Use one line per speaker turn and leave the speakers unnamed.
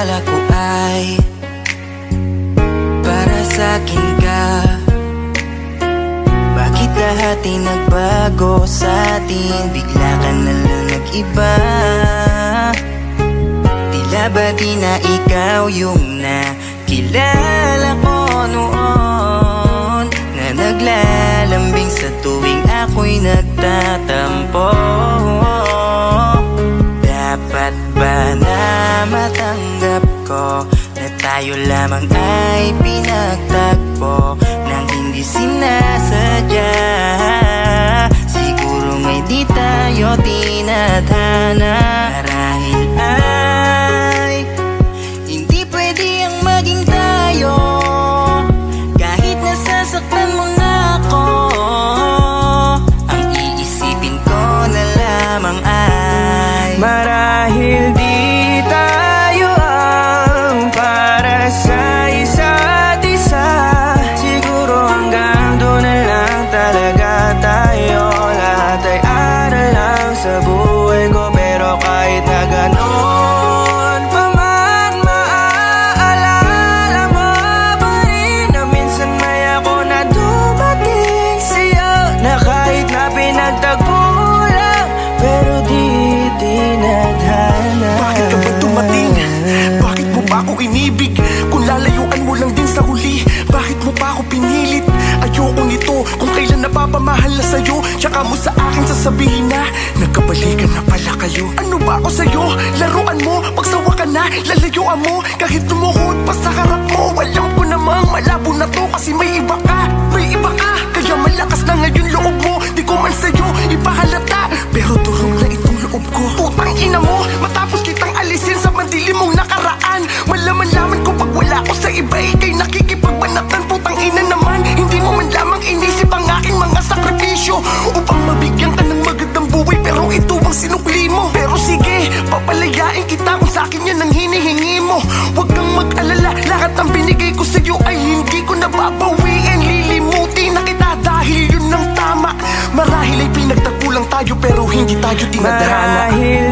akala ko ay para sa'kin ka. Bakit lahat ay nagbago sa'tin? Bigla ka nalang nag-iba. Tila ba di na ikaw yung nakilala ko noon, na naglalambing sa tuwing ako'y nagtatampo? Dapat ba na matanggap ko na tayo lamang ay pinagtagpo nang hindi sinasadya? Siguro ngay di tayo tinadhana. Marahil ay hindi pwede ang maging tayo, kahit nasasaktan mo na ako. Ang iisipin ko na lamang ay
marahil di tayo ang para sa isa't isa. Siguro hanggang doon na lang talaga tayo. Lahat ay aral lang sa buhay ko, pero kahit na ganon pa man, maaalala mo pa rin na minsan may ako na dumating sa'yo, na kahit na pinagtagpo lang, pero di tinadhana.
Bakit ka ba dumating? Bakit mo ba ako inibig? Kung lalayuan mo lang din sa huli, bakit mo pa ako pinilit? Ayoko nito kung kailan napapamahal na sa'yo, tsaka mo sa akin sasabihin na nagkabalikan na pala kayo. Ano ba ako sa'yo? Laruan mo, pagsawa ka na, lalayuan mo. Kahit lumuhod pa sa harap mo, alam ko namang malabo na to, kasi may iba ka, may iba ka. Kaya malakas na ngayon loob mo, di ko man sa'yo ipahalata, pero durog na itong loob ko. Putang ina mo, matapos kitang alisin sa mandilim mong nakaraan, malaman-laman ko pag wala ko sa iba, ikay nakikipagbanatan. Putang ina naman, hindi mo man lamang inisip ang aking mga sakripisyo upang mabigyan ka ng magandang buhay, pero ito ang sinukli mo. Pero sige, papalayain kita kung sa akin yan ang hinihingi mo. Huwag kang mag-alala, lahat ng binigay ko sa'yo ay hindi ko nababawiin. Lilimutin na kita dahil yun ang tama. Marahil ay pinagtagpo lang tayo, pero hindi tayo tinadhana.
Marahil